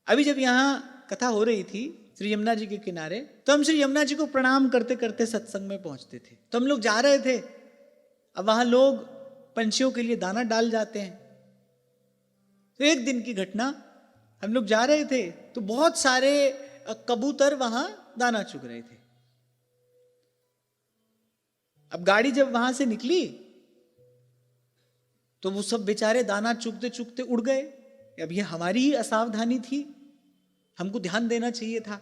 अभी जब यहाँ कथा हो रही थी श्री यमुना जी के किनारे, तो हम श्री यमुना जी को प्रणाम करते करते सत्संग में पहुंचते थे। तो हम लोग जा रहे थे, अब वहां लोग पंछियों के लिए दाना डाल जाते हैं। तो एक दिन की घटना, हम लोग जा रहे थे तो बहुत सारे कबूतर वहां दाना चुग रहे थे। अब गाड़ी जब वहां से निकली तो वो सब बेचारे दाना चुगते चुगते उड़ गए। अब ये हमारी ही असावधानी थी, हमको ध्यान देना चाहिए था।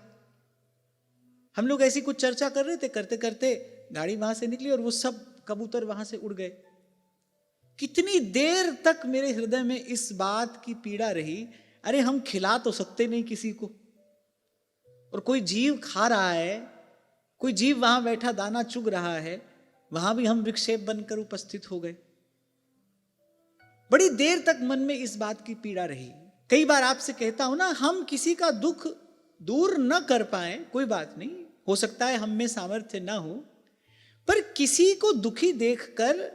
हम लोग ऐसी कुछ चर्चा कर रहे थे, करते करते गाड़ी वहां से निकली और वो सब कबूतर वहां से उड़ गए। कितनी देर तक मेरे हृदय में इस बात की पीड़ा रही, अरे हम खिला तो सकते नहीं किसी को, और कोई जीव खा रहा है, कोई जीव वहां बैठा दाना चुग रहा है, वहां भी हम विक्षेप बनकर उपस्थित हो गए। बड़ी देर तक मन में इस बात की पीड़ा रही। कई बार आपसे कहता हूं ना, हम किसी का दुख दूर न कर पाए, कोई बात नहीं, हो सकता है हम में सामर्थ्य ना हो, पर किसी को दुखी देखकर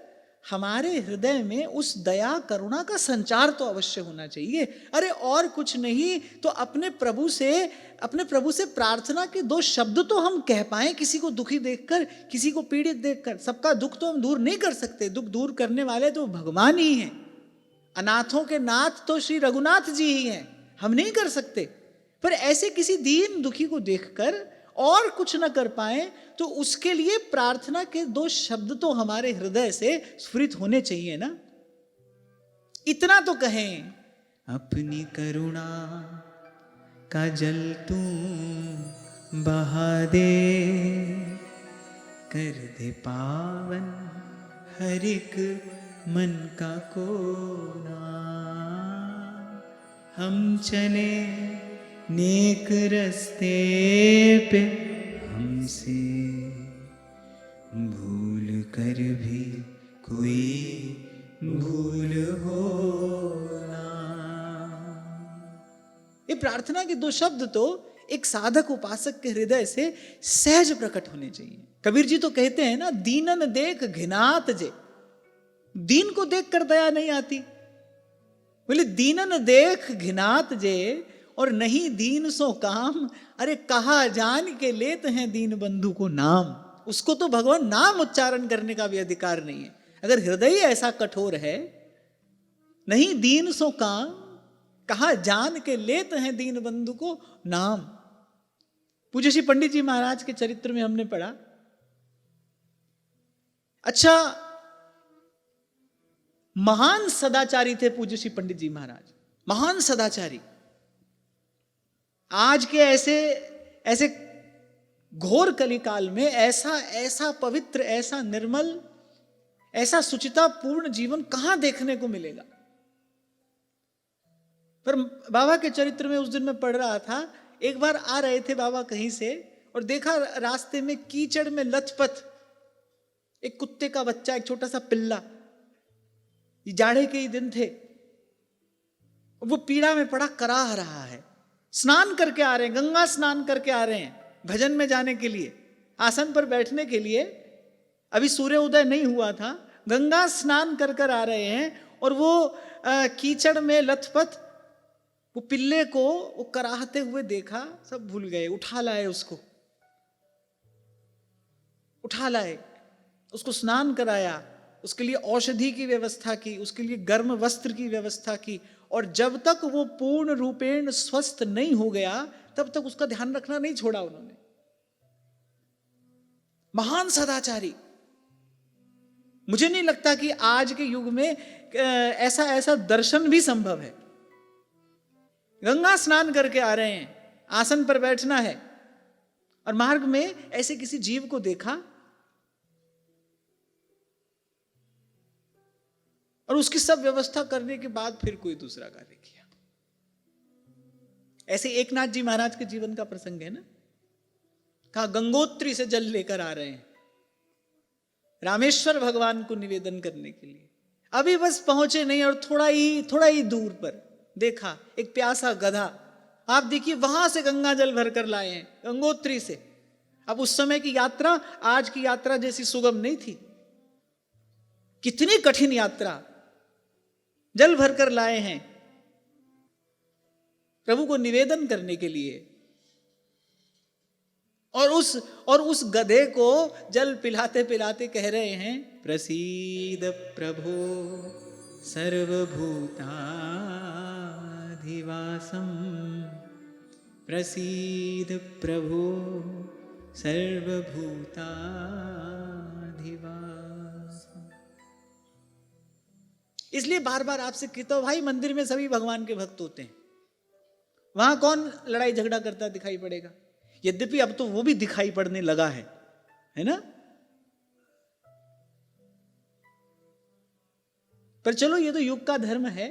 हमारे हृदय में उस दया करुणा का संचार तो अवश्य होना चाहिए। अरे और कुछ नहीं तो अपने प्रभु से प्रार्थना के दो शब्द तो हम कह पाए किसी को दुखी देखकर, किसी को पीड़ित देखकर। सबका दुख तो हम दूर नहीं कर सकते, दुख दूर करने वाले तो भगवान ही हैं। अनाथों के नाथ तो श्री रघुनाथ जी ही हैं, हम नहीं कर सकते। पर ऐसे किसी दीन दुखी को देखकर और कुछ न कर पाए तो उसके लिए प्रार्थना के दो शब्द तो हमारे हृदय से स्फुरित होने चाहिए ना। इतना तो कहें, अपनी करुणा का जल तू बहा दे, कर दे पावन हर एक मन का कोना। हम चले नेक रस्ते पे, हमसे भूल कर भी कोई भूल हो ना। ये प्रार्थना के दो शब्द तो एक साधक उपासक के हृदय से सहज प्रकट होने चाहिए। कबीर जी तो कहते हैं ना, दीनन देख घिनात जे। दीन को देख कर दया नहीं आती, बोले दीनन देख घिनात जे, और नहीं दीन सो काम। अरे कहा जान के लेते हैं दीन बंधु को नाम। उसको तो भगवान नाम उच्चारण करने का भी अधिकार नहीं है। अगर हृदय ऐसा कठोर है, नहीं दीन सो काम, कहा जान के लेते हैं दीन बंधु को नाम। पूज्य श्री पंडित जी महाराज के चरित्र में हमने पढ़ा, अच्छा महान सदाचारी थे पूज्य श्री पंडित जी महाराज, महान सदाचारी। आज के ऐसे घोर कलिकाल में ऐसा पवित्र, ऐसा निर्मल, ऐसा सुचितापूर्ण जीवन कहां देखने को मिलेगा। पर बाबा के चरित्र में उस दिन मैं पढ़ रहा था, एक बार आ रहे थे बाबा कहीं से और देखा रास्ते में कीचड़ में लथपथ एक कुत्ते का बच्चा, एक छोटा सा पिल्ला, ये जाड़े के ही दिन थे, वो पीड़ा में पड़ा कराह रहा है। स्नान करके आ रहे हैं, गंगा स्नान करके आ रहे हैं भजन में जाने के लिए, आसन पर बैठने के लिए। अभी सूर्य उदय नहीं हुआ था, गंगा स्नान कर कर आ रहे हैं और वो कीचड़ में लथपथ वो पिल्ले को वो कराहते हुए देखा, सब भूल गए। उठा लाए उसको, उठा लाए, उसको स्नान कराया, उसके लिए औषधि की व्यवस्था की, उसके लिए गर्म वस्त्र की व्यवस्था की, और जब तक वो पूर्ण रूपेण स्वस्थ नहीं हो गया तब तक उसका ध्यान रखना नहीं छोड़ा उन्होंने। महान सदाचारी। मुझे नहीं लगता कि आज के युग में ऐसा दर्शन भी संभव है। गंगा स्नान करके आ रहे हैं, आसन पर बैठना है, और मार्ग में ऐसे किसी जीव को देखा और उसकी सब व्यवस्था करने के बाद फिर कोई दूसरा कार्य किया। ऐसे एकनाथ जी महाराज के जीवन का प्रसंग है ना, कहा गंगोत्री से जल लेकर आ रहे हैं रामेश्वर भगवान को निवेदन करने के लिए। अभी बस पहुंचे नहीं और थोड़ा ही दूर पर देखा एक प्यासा गधा। आप देखिए वहां से गंगा जल भरकर लाए हैं, गंगोत्री से। अब उस समय की यात्रा आज की यात्रा जैसी सुगम नहीं थी, कितनी कठिन यात्रा, जल भरकर लाए हैं। प्रभु को निवेदन करने के लिए। और उस गधे को जल पिलाते पिलाते कह रहे हैं, प्रसीद प्रभो सर्वभूताधिवासम, प्रसीद प्रभो सर्वभूताधिवासम। इसलिए बार बार आपसे कहता हूं भाई, मंदिर में सभी भगवान के भक्त होते हैं, वहां कौन लड़ाई झगड़ा करता दिखाई पड़ेगा? यद्यपि अब तो वो भी दिखाई पड़ने लगा है ना? पर चलो, ये तो युग का धर्म है,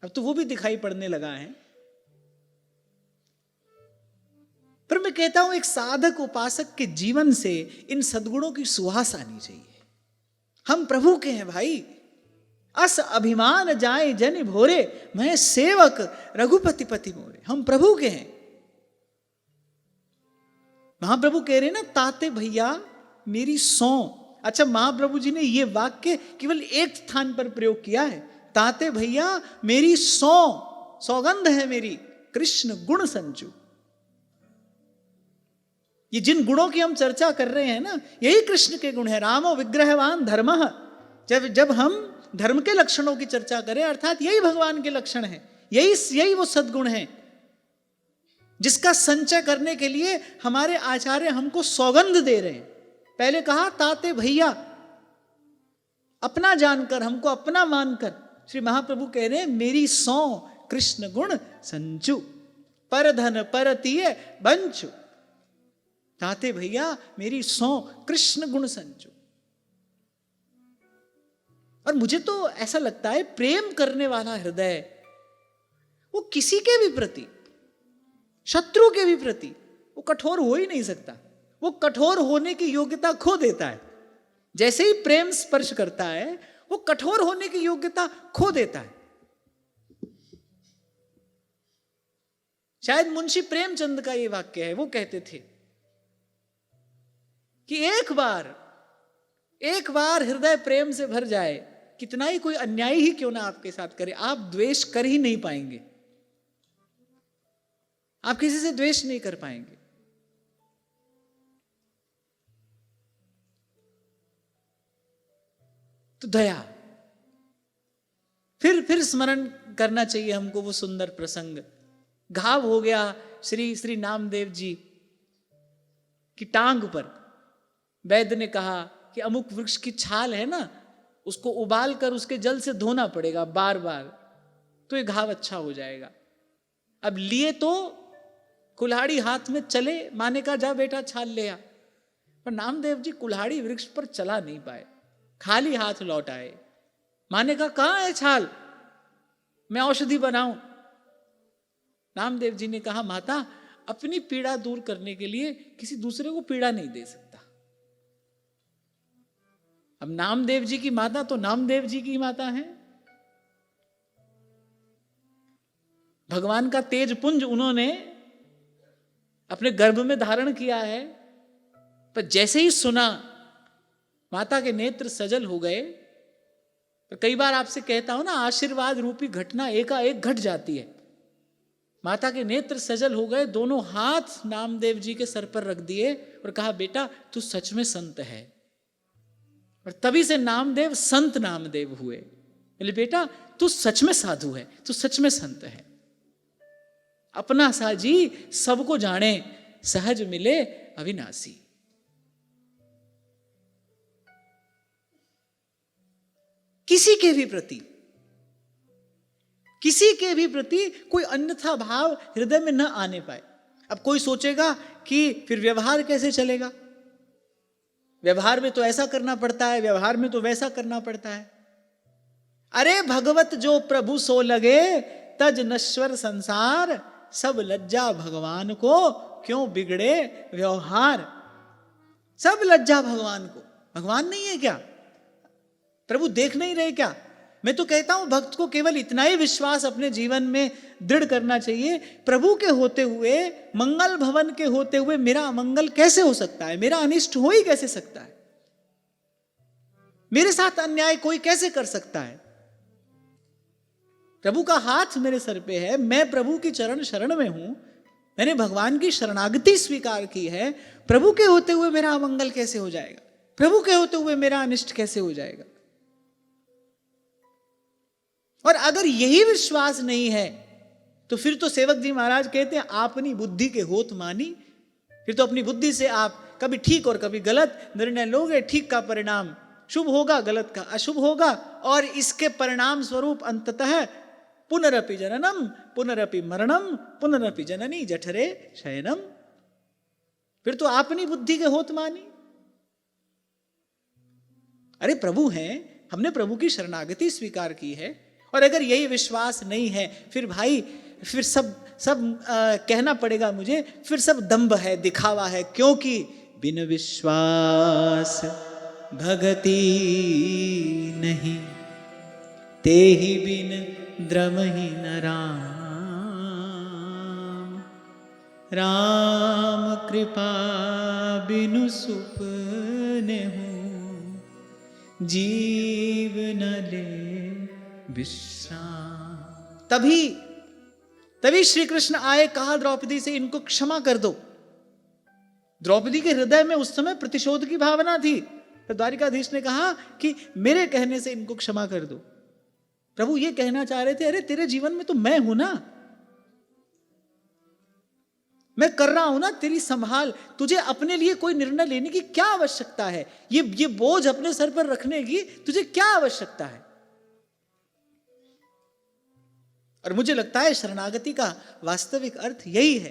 अब तो वो भी दिखाई पड़ने लगा है। पर मैं कहता हूं, एक साधक उपासक के जीवन से इन सद्गुणों की सुवास आनी चाहिए। हम प्रभु के हैं भाई, अस अभिमान जाए जन भोरे, मैं सेवक रघुपति पति मोरे। हम प्रभु के हैं। महाप्रभु कह रहे हैं ना, ताते भैया मेरी सौ। अच्छा, महाप्रभु जी ने यह वाक्य केवल एक स्थान पर प्रयोग किया है, ताते भैया मेरी सौ, सौगंध है मेरी कृष्ण गुण संचु। ये जिन गुणों की हम चर्चा कर रहे हैं ना, यही कृष्ण के गुण है। रामो विग्रहवान धर्मः। जब हम धर्म के लक्षणों की चर्चा करें, अर्थात यही भगवान के लक्षण हैं, यही वो सद्गुण हैं जिसका संचय करने के लिए हमारे आचार्य हमको सौगंध दे रहे हैं। पहले कहा ताते भैया, अपना जानकर, हमको अपना मानकर श्री महाप्रभु कह रहे हैं, मेरी सौ कृष्ण गुण संचु, पर धन परतीय बंचु। ताते भैया मेरी सौ कृष्ण गुण संचु। और मुझे तो ऐसा लगता है, प्रेम करने वाला हृदय वो किसी के भी प्रति, शत्रु के भी प्रति, वो कठोर हो ही नहीं सकता। वो कठोर होने की योग्यता खो देता है। जैसे ही प्रेम स्पर्श करता है, वो कठोर होने की योग्यता खो देता है। शायद मुंशी प्रेमचंद का ये वाक्य है। वो कहते थे कि एक बार हृदय प्रेम से भर जाए, कितना ही कोई अन्याय ही क्यों ना आपके साथ करे, आप द्वेष कर ही नहीं पाएंगे। आप किसी से द्वेष नहीं कर पाएंगे। तो दया, फिर स्मरण करना चाहिए हमको वो सुंदर प्रसंग। घाव हो गया श्री नामदेव जी की टांग पर। वैद्य ने कहा कि अमुक वृक्ष की छाल है ना, उसको उबाल कर उसके जल से धोना पड़ेगा बार बार, तो ये घाव अच्छा हो जाएगा। अब लिए तो कुल्हाड़ी हाथ में, चले, माने का जा बेटा छाल ले आ। पर नामदेव जी कुल्हाड़ी वृक्ष पर चला नहीं पाए, खाली हाथ लौट आए। माने का कहां है छाल, मैं औषधि बनाऊं। नामदेव जी ने कहा, माता अपनी पीड़ा दूर करने के लिए किसी दूसरे को पीड़ा नहीं दे सकता। अब नामदेव जी की माता तो नामदेव जी की माता है, भगवान का तेज पुंज उन्होंने अपने गर्भ में धारण किया है। पर जैसे ही सुना, माता के नेत्र सजल हो गए। तो कई बार आपसे कहता हूं ना, आशीर्वाद रूपी घटना एकाएक घट जाती है। माता के नेत्र सजल हो गए, दोनों हाथ नामदेव जी के सर पर रख दिए और कहा, बेटा तू सच में संत है। और तभी से नामदेव संत नामदेव हुए। बोले, बेटा तू सच में साधु है, तू सच में संत है। अपना साजी सबको जाने, सहज मिले अविनाशी। किसी के भी प्रति कोई अन्यथा भाव हृदय में न आने पाए। अब कोई सोचेगा कि फिर व्यवहार कैसे चलेगा, व्यवहार में तो ऐसा करना पड़ता है, व्यवहार में तो वैसा करना पड़ता है। अरे भगवत जो प्रभु सो लगे, तज नश्वर संसार, सब लज्जा भगवान को, क्यों बिगड़े व्यवहार। सब लज्जा भगवान को। भगवान नहीं है क्या? प्रभु देख नहीं रहे क्या? मैं तो कहता हूं, भक्त को केवल इतना ही विश्वास अपने जीवन में दृढ़ करना चाहिए, प्रभु के होते हुए, मंगल भवन के होते हुए मेरा अमंगल कैसे हो सकता है, मेरा अनिष्ट हो ही कैसे सकता है, मेरे साथ अन्याय कोई कैसे कर सकता है। प्रभु का हाथ मेरे सर पे है, मैं प्रभु की चरण शरण में हूं, मैंने भगवान की शरणागति स्वीकार की है। प्रभु के होते हुए मेरा अमंगल कैसे हो जाएगा? प्रभु के होते हुए मेरा अनिष्ट कैसे हो जाएगा? और अगर यही विश्वास नहीं है तो फिर तो सेवक जी महाराज कहते हैं आपनी बुद्धि के होत मानी। फिर तो अपनी बुद्धि से आप कभी ठीक और कभी गलत निर्णय लोगे। ठीक का परिणाम शुभ होगा, गलत का अशुभ होगा, और इसके परिणाम स्वरूप अंततः पुनरपि जननम पुनरपि मरणम पुनरपि जननी जठरे शयनम। फिर तो आपनी बुद्धि के होत मानी। अरे प्रभु हैं, हमने प्रभु की शरणागति स्वीकार की है, और अगर यही विश्वास नहीं है फिर भाई फिर सब कहना पड़ेगा मुझे, फिर सब दंभ है, दिखावा है। क्योंकि बिन विश्वास भगति नहीं, ते ही बिन द्रमहि न राम। राम कृपा बिनु सुपने हूँ, जीव न ले विश्राम। तभी श्री कृष्ण आए, कहा द्रौपदी से इनको क्षमा कर दो। द्रौपदी के हृदय में उस समय प्रतिशोध की भावना थी, तो द्वारिकाधीश ने कहा कि मेरे कहने से इनको क्षमा कर दो। प्रभु ये कहना चाह रहे थे, अरे तेरे जीवन में तो मैं हूं ना, मैं कर रहा हूं ना तेरी संभाल। तुझे अपने लिए कोई निर्णय लेने की क्या आवश्यकता है? ये बोझ अपने सर पर रखने की तुझे क्या आवश्यकता है? और मुझे लगता है शरणागति का वास्तविक अर्थ यही है